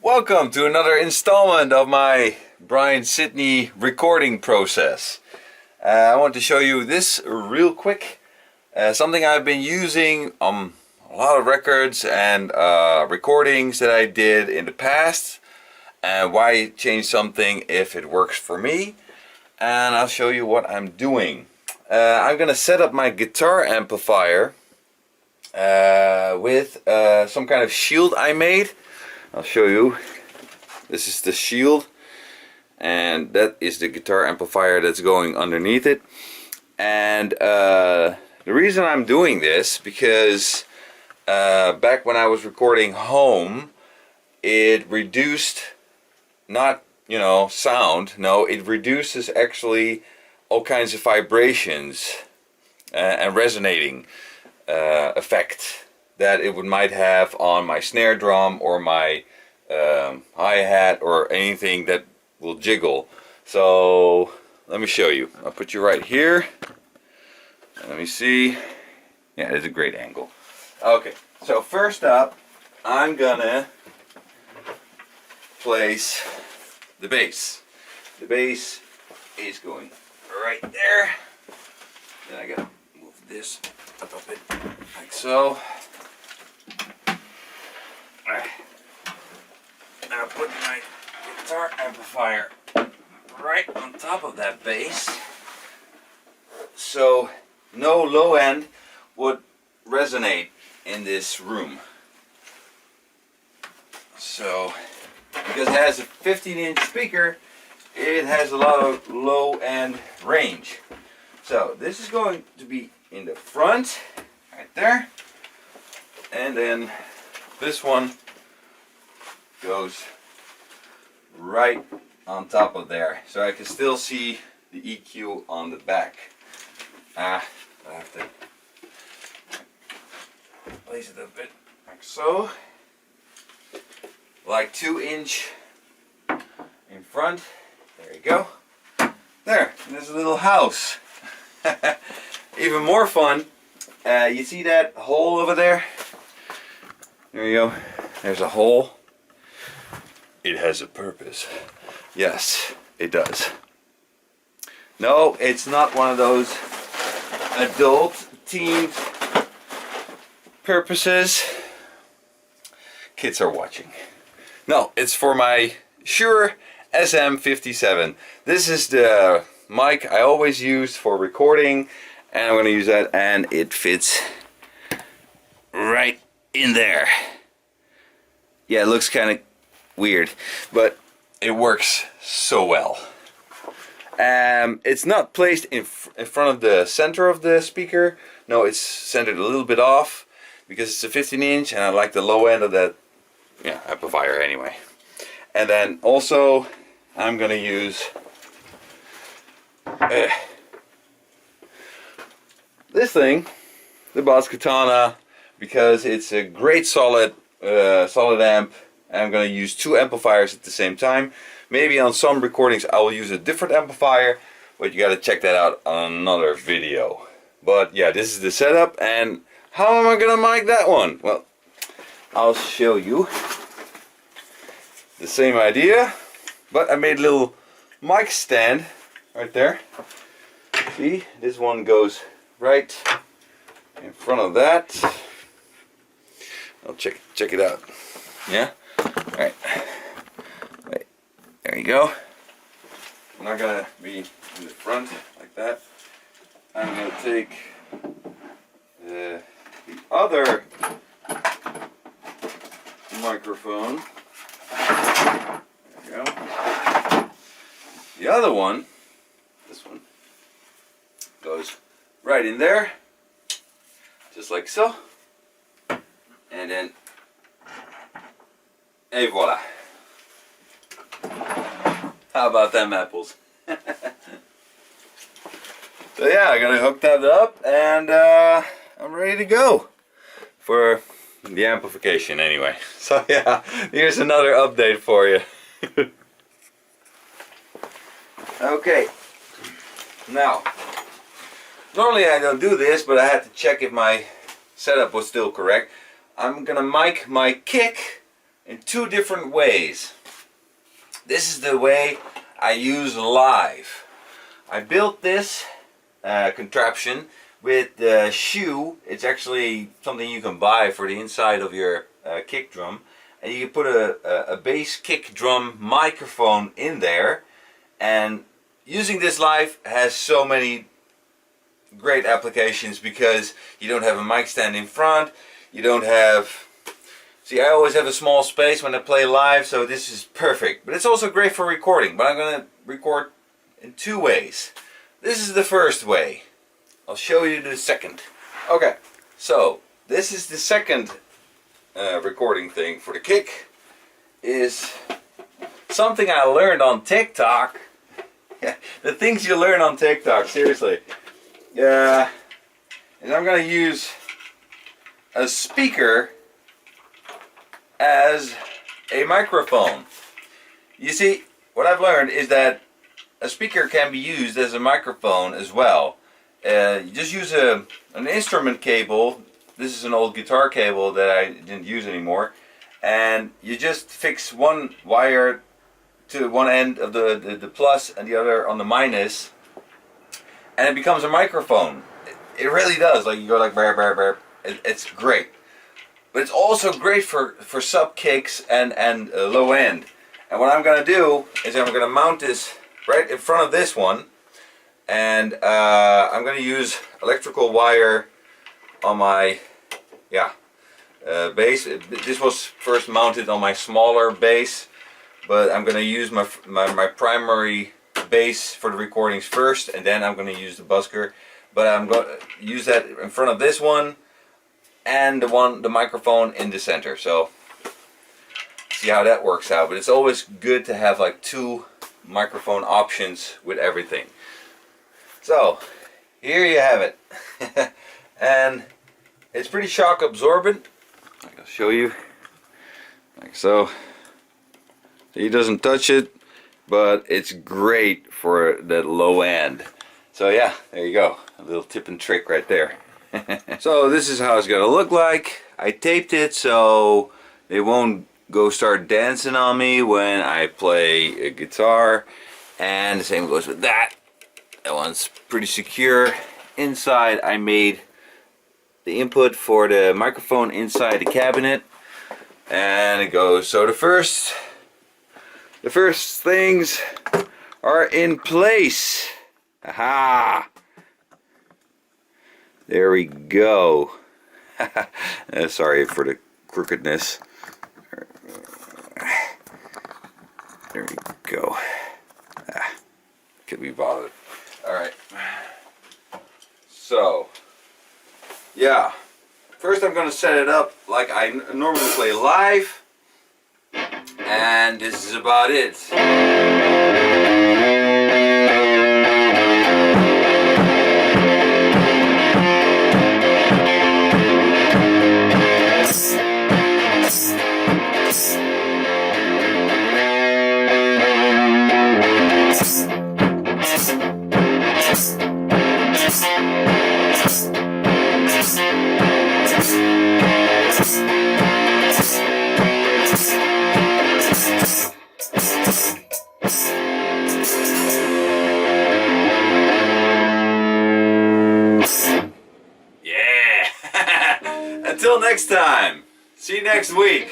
Welcome to another installment of my Brian Sidney recording process. I want to show you this real quick. Something I've been using on a lot of records and recordings that I did in the past. And why change something if it works for me. And I'll show you what I'm doing. I'm gonna set up my guitar amplifier with some kind of shield I made. I'll show you. This is the shield, and that is the guitar amplifier that's going underneath it. And the reason I'm doing this because back when I was recording home, it reduced not sound. No, it reduces actually all kinds of vibrations and resonating effect that it might have on my snare drum or my hi-hat or anything that will jiggle. So let me show you. I'll put you right here. Let me see. Yeah, it's a great angle. Okay, so first up, I'm gonna place the bass. The bass is going right there. Then I gotta move this up a bit, like so. I'll put my guitar amplifier right on top of that bass, so no low end would resonate in this room. So, because it has a 15-inch speaker, it has a lot of low end range. So this is going to be in the front, right there, and then this one goes right on top of there, so I can still see the EQ on the back. I have to place it a bit like so, like 2-inch in front. There you go. There, there's a little house. Even more fun. You see that hole over there? There you go. There's a hole. It has a purpose. Yes, it does. No, it's not one of those adult themed purposes. Kids are watching. No, it's for my Shure SM57. This is the mic I always use for recording, and I'm going to use that, and it fits right in there. Yeah, it looks kind of weird, but it works so well. It's not placed in front of the center of the speaker. No, it's centered a little bit off because it's a 15-inch, and I like the low end of that amplifier anyway. And then also I'm gonna use this thing, the Boss Katana, because it's a great solid amp. I'm going to use 2 amplifiers at the same time. Maybe on some recordings I will use a different amplifier, but you got to check that out on another video. But yeah, this is the setup, and how am I going to mic that one? Well, I'll show you. The same idea, but I made a little mic stand right there. See, this one goes right in front of that. I'll check it out. Yeah. Alright, wait, there you go. I'm not gonna be in the front like that. I'm gonna take the other microphone. There you go. The other one, this one, goes right in there, just like so. And then et voila. How about them apples? So yeah, I gotta hook that up, and I'm ready to go for the amplification anyway. So yeah, here's another update for you. Okay, now normally I don't do this, but I had to check if my setup was still correct. I'm gonna mic my kick in two different ways. This is the way I use live. I built this contraption with the shoe. It's actually something you can buy for the inside of your kick drum, and you can put a bass kick drum microphone in there. And using this live has so many great applications because you don't have a mic stand in front. You don't have... See, I always have a small space when I play live, so this is perfect. But it's also great for recording, but I'm going to record in two ways. This is the first way. I'll show you the second. Okay, so this is the second recording thing for the kick. Is something I learned on TikTok. The things you learn on TikTok, seriously. Yeah, and I'm going to use a speaker as a microphone. You see, what I've learned is that a speaker can be used as a microphone as well. You just use an instrument cable. This is an old guitar cable that I didn't use anymore, and you just fix one wire to one end of the plus and the other on the minus, and it becomes a microphone. It really does. Like, you go like brr, brr, brr. It's great. But it's also great for sub kicks and low end. And what I'm going to do is I'm going to mount this right in front of this one, and I'm going to use electrical wire on my bass. This was first mounted on my smaller bass, but I'm going to use my primary bass for the recordings first, and then I'm going to use the busker. But I'm going to use that in front of this one, and the microphone in the center. So see how that works out. But it's always good to have like two microphone options with everything. So here you have it. And it's pretty shock absorbent. I'll show you like so. He doesn't touch it, but it's great for that low end. So yeah, there you go, a little tip and trick right there. So this is how it's gonna look like. I taped it so it won't go start dancing on me when I play a guitar, and the same goes with that. That one's pretty secure. Inside I made the input for the microphone inside the cabinet, and it goes. So the first things are in place. Aha! There we go. Sorry for the crookedness. There we go. Could be bothered. Alright. So, yeah. First I'm going to set it up like I normally play live. And this is about it. Until next time, see you next week.